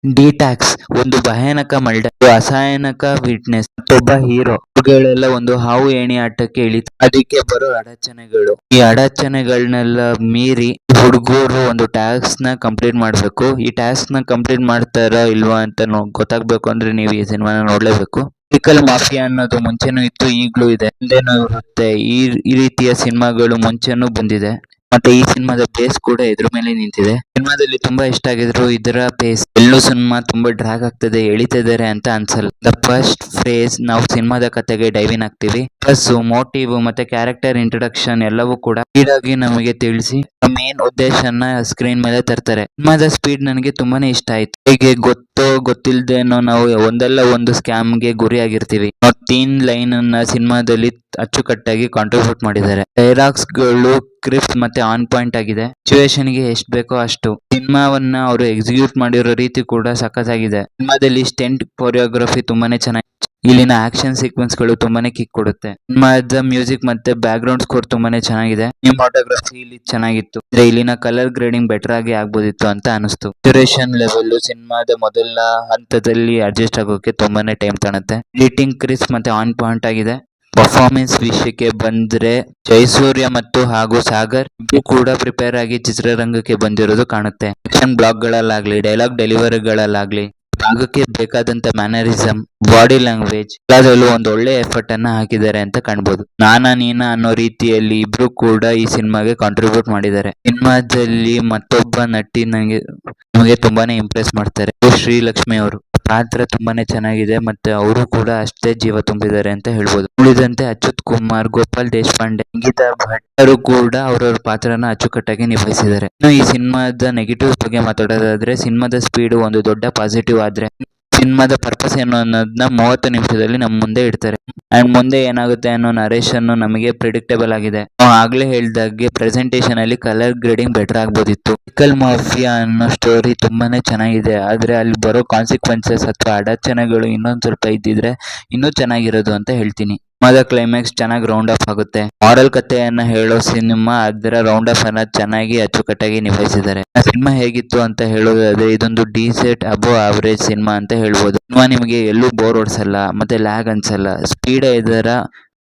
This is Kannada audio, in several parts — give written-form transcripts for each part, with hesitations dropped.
ಡಿಟ್ಯಾಕ್ಸ್ ಒಂದು ಭಯಾನಕ ಮರ್ಡರ್, ಅಸಹಾಯಕ ವಿಟ್ನೆಸ್ ಮತ್ತೊಬ್ಬ ಹೀರೋ ಇವುಗಳೆಲ್ಲ ಒಂದು ಹಾವು ಏಣಿ ಆಟಕ್ಕೆ ಇಳಿತ ಅದಕ್ಕೆ ಬರೋ ಅಡಚಣೆಗಳು. ಈ ಅಡಚಣೆಗಳನ್ನೆಲ್ಲ ಮೀರಿ ಹುಡುಗರು ಒಂದು ಟಾಸ್ಕ್ ನ ಕಂಪ್ಲೀಟ್ ಮಾಡ್ಬೇಕು. ಈ ಟಾಸ್ಕ್ ನ ಕಂಪ್ಲೀಟ್ ಮಾಡ್ತಾರಾ ಇಲ್ವಾ ಅಂತ ಗೊತ್ತಾಗ್ಬೇಕು ಅಂದ್ರೆ ನೀವು ಈ ಸಿನಿಮಾನ ನೋಡ್ಲೇಬೇಕು. ಮೆಡಿಕಲ್ ಮಾಫಿಯಾ ಅನ್ನೋದು ಮುಂಚೆನೂ ಇತ್ತು, ಈಗ್ಲೂ ಇದೆ, ಮುಂದೆನೂ ಇರುತ್ತೆ. ಈ ರೀತಿಯ ಸಿನಿಮಾಗಳು ಮುಂಚೆನೂ ಬಂದಿದೆ. ಮತ್ತೆ ಈ ಸಿನಿಮಾದ ಪೇಸ್ ಕೂಡ ಎದುರು ಮೇಲೆ ನಿಂತಿದೆ. ಸಿನಿಮಾದಲ್ಲಿ ತುಂಬಾ ಇಷ್ಟ ಆಗಿದ್ರು ಇದರ ಪೇಸ್. ಎಲ್ಲೂ ಸಿನಿಮಾ ತುಂಬಾ ಡ್ರಾಗ್ ಆಗ್ತದೆ, ಎಳಿತಿದ್ದಾರೆ ಅಂತ ಅನ್ಸಲ್ಲ. ದ ಫಸ್ಟ್ ಫೇಸ್ ನಾವು ಸಿನಿಮಾದ ಕತೆಗೆ ಡೈವಿನ್ ಆಗ್ತೀವಿ. ಪ್ಲಸ್ ಮೋಟಿವ್ ಮತ್ತೆ ಕ್ಯಾರೆಕ್ಟರ್ ಇಂಟ್ರೊಡಕ್ಷನ್ ಎಲ್ಲವೂ ಕೂಡ ಸ್ಪೀಡ್ ಆಗಿ ನಮಗೆ ತಿಳಿಸಿ ಮೇನ್ ಉದ್ದೇಶನ ಸ್ಕ್ರೀನ್ ಮೇಲೆ ತರ್ತಾರೆ. ಸಿನಿಮಾದ ಸ್ಪೀಡ್ ನನಗೆ ತುಂಬಾನೇ ಇಷ್ಟ ಆಯ್ತು. ಹೀಗೆ ಗೊತ್ತೋ ಗೊತ್ತಿಲ್ದೇನೋ ನಾವು ಒಂದಲ್ಲ ಒಂದು ಸ್ಕ್ಯಾಮ್ ಗೆ ಗುರಿಯಾಗಿರ್ತೀವಿ. ತೀನ್ ಲೈನ್ ಅನ್ನ ಸಿನಿಮಾದಲ್ಲಿ ಅಚ್ಚುಕಟ್ಟಾಗಿ ಕಾಂಟ್ರಿಬ್ಯೂಟ್ ಮಾಡಿದ್ದಾರೆ. ಡೈಲಾಗ್ಸ್ ಗಳು ಕ್ರಿಪ್ಸ್ ಮತ್ತೆ ಆನ್ ಪಾಯಿಂಟ್ ಆಗಿದೆ. ಸಿಚುವೇಶನ್ ಗೆ ಎಷ್ಟು ಬೇಕೋ ಅಷ್ಟು. ಸಿನಿಮಾವನ್ನ ಅವರು ಎಕ್ಸಿಕ್ಯೂಟ್ ಮಾಡಿರೋ ರೀತಿ ಕೂಡ ಸಖತ್ತಾಗಿದೆ. ಸಿನಿಮಾದಲ್ಲಿ ಸ್ಟೆಂಟ್ ಕೊರಿಯೋಗ್ರಫಿ ತುಂಬಾನೇ ಚೆನ್ನಾಗಿದೆ. ಇಲ್ಲಿನ ಆಕ್ಷನ್ ಸೀಕ್ವೆನ್ಸ್ ಗಳು ತುಂಬಾನೇ ಕಿಕ್ ಕೊಡುತ್ತೆ. ಸಿನಿಮಾದ ಮ್ಯೂಸಿಕ್ ಮತ್ತೆ ಬ್ಯಾಕ್ ಗ್ರೌಂಡ್ ಸ್ಕೋರ್ ತುಂಬಾನೇ ಚೆನ್ನಾಗಿದೆ. ಸಿನಿಮಾಟೋಗ್ರಫಿ ಇಲ್ಲಿ ಚೆನ್ನಾಗಿತ್ತು. ಇಲ್ಲಿನ ಕಲರ್ ಗ್ರೇಡಿಂಗ್ ಬೆಟರ್ ಆಗಿ ಆಗ್ಬೋದಿತ್ತು ಅಂತ ಅನಿಸ್ತು. ಡ್ಯೂರೇಷನ್ ಲೆವೆಲ್ ಸಿನಿಮಾದ ಮೊದಲ ಹಂತದಲ್ಲಿ ಅಡ್ಜಸ್ಟ್ ಆಗೋಕೆ ತುಂಬಾನೇ ಟೈಮ್ ತಗೊಳುತ್ತೆ. ಎಡಿಟಿಂಗ್ ಕ್ರಿಸ್ಪ್ ಮತ್ತೆ ಆನ್ ಪಾಯಿಂಟ್ ಆಗಿದೆ. ಪರ್ಫಾರ್ಮೆನ್ಸ್ ವಿಷಯಕ್ಕೆ ಬಂದ್ರೆ ಜಯಸೂರ್ಯ ಮತ್ತು ಹಾಗೂ ಸಾಗರ್ ಇಬ್ಬರು ಕೂಡ ಪ್ರಿಪೇರ್ ಆಗಿ ಚಿತ್ರರಂಗಕ್ಕೆ ಬಂದಿರೋದು ಕಾಣುತ್ತೆ. ಆಕ್ಷನ್ ಬ್ಲಾಕ್ ಗಳಲ್ಲಾಗ್ಲಿ, ಡೈಲಾಗ್ ಡೆಲಿವರಿಗಳಲ್ಲಾಗ್ಲಿ, ಭಾಗಕ್ಕೆ ಬೇಕಾದಂತ ಮ್ಯಾನರಿಸಮ್, ಬಾಡಿ ಲ್ಯಾಂಗ್ವೇಜ್ ಎಲ್ಲದರಲ್ಲೂ ಒಂದು ಒಳ್ಳೆ ಎಫರ್ಟ್ ಅನ್ನ ಹಾಕಿದ್ದಾರೆ ಅಂತ ಕಾಣ್ಬೋದು. ನಾನಾ ನೀನಾ ಅನ್ನೋ ರೀತಿಯಲ್ಲಿ ಇಬ್ರು ಕೂಡ ಈ ಸಿನಿಮಾಗೆ ಕಾಂಟ್ರಿಬ್ಯೂಟ್ ಮಾಡಿದ್ದಾರೆ. ಸಿನಿಮಾದಲ್ಲಿ ಮತ್ತೊಬ್ಬ ನಟಿ ನಮಗೆ ತುಂಬಾನೇ ಇಂಪ್ರೆಸ್ ಮಾಡ್ತಾರೆ. ಶ್ರೀಲಕ್ಷ್ಮಿ ಅವರು ಪಾತ್ರ ತುಂಬಾನೇ ಚೆನ್ನಾಗಿದೆ ಮತ್ತೆ ಅವರು ಕೂಡ ಅಷ್ಟೇ ಜೀವ ತುಂಬಿದ್ದಾರೆ ಅಂತ ಹೇಳ್ಬೋದು. ಉಳಿದಂತೆ ಅಚ್ಯುತ್ ಕುಮಾರ್, ಗೋಪಾಲ್ ದೇಶಪಾಂಡೆ, ಸಂಗೀತಾ ಭಟ್ ಕೂಡ ಅವರವ್ರ ಪಾತ್ರನ ಅಚ್ಚುಕಟ್ಟಾಗಿ ನಿಭಾಯಿಸಿದ್ದಾರೆ. ಇನ್ನು ಈ ಸಿನಿಮಾದ ನೆಗೆಟಿವ್ಸ್ ಬಗ್ಗೆ ಮಾತಾಡೋದಾದ್ರೆ ಸಿನಿಮಾದ ಸ್ಪೀಡ್ ಒಂದು ದೊಡ್ಡ ಪಾಸಿಟಿವ್ ಆದ್ರೆ ಸಿನಿಮಾದ ಪರ್ಪಸ್ ಏನು ಅನ್ನೋದನ್ನ 30 ನಿಮಿಷದಲ್ಲಿ ನಮ್ಮ ಮುಂದೆ ಇಡ್ತಾರೆ. ಅಂಡ್ ಮುಂದೆ ಏನಾಗುತ್ತೆ ಅನ್ನೋ ನರೇಶನ್ ನಮಗೆ ಪ್ರಿಡಿಕ್ಟೇಬಲ್ ಆಗಿದೆ. ನಾವು ಆಗ್ಲೇ ಹೇಳ್ದಾಗೆ ಪ್ರೆಸೆಂಟೇಷನ್ ಅಲ್ಲಿ ಕಲರ್ ಗ್ರೇಡಿಂಗ್ ಬೆಟರ್ ಆಗ್ಬೋದಿತ್ತು. ಮೆಡಿಕಲ್ ಮಾಫಿಯಾ ಅನ್ನೋ ಸ್ಟೋರಿ ತುಂಬಾನೇ ಚೆನ್ನಾಗಿದೆ. ಆದ್ರೆ ಅಲ್ಲಿ ಬರೋ ಕಾನ್ಸಿಕ್ವೆನ್ಸಸ್ ಅಥವಾ ಅಡಚಣೆಗಳು ಇನ್ನೊಂದ್ ಸ್ವಲ್ಪ ಇದ್ದಿದ್ರೆ ಇನ್ನೂ ಚೆನ್ನಾಗಿರೋದು ಅಂತ ಹೇಳ್ತೀನಿ. ಸಿನಿಮಾದ ಕ್ಲೈಮ್ಯಾಕ್ಸ್ ಚೆನ್ನಾಗಿ ರೌಂಡ್ ಆಫ್ ಆಗುತ್ತೆ. ಮಾರಲ್ ಕಥೆಯನ್ನ ಹೇಳೋ ಸಿನಿಮಾ ಅದರ ರೌಂಡ್ ಆಫ್ ಅನ್ನ ಚೆನ್ನಾಗಿ ಅಚ್ಚುಕಟ್ಟಾಗಿ ನಿಭಾಯಿಸಿದ್ದಾರೆ. ಸಿನಿಮಾ ಹೇಗಿತ್ತು ಅಂತ ಹೇಳೋದಾದ್ರೆ ಇದೊಂದು ಡೀಸೆಂಟ್ ಅಬೋ ಅವರೇಜ್ ಸಿನಿಮಾ ಅಂತ ಹೇಳ್ಬೋದು. ಸಿನಿಮಾ ನಿಮಗೆ ಎಲ್ಲೂ ಬೋರ್ ಹೊಡ್ಸಲ್ಲ ಮತ್ತೆ ಲ್ಯಾಗ್ ಅನ್ಸಲ್ಲ. ಸ್ಪೀಡ್ ಇದರ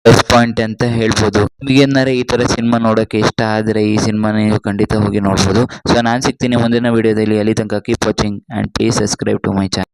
ಪ್ಲಸ್ ಪಾಯಿಂಟ್ ಅಂತ ಹೇಳ್ಬೋದು. ನಿಮಗೇನಾರ ಈ ತರ ಸಿನಿಮಾ ನೋಡೋಕೆ ಇಷ್ಟ ಆದ್ರೆ ಈ ಸಿನಿಮಾ ನೀವು ಖಂಡಿತ ಹೋಗಿ ನೋಡ್ಬೋದು. ಸೊ ನಾನ್ ಸಿಗ್ತೀನಿ ಮುಂದಿನ ವಿಡಿಯೋದಲ್ಲಿ. ಅಲ್ಲಿ ತನಕ keep watching and please subscribe to my channel.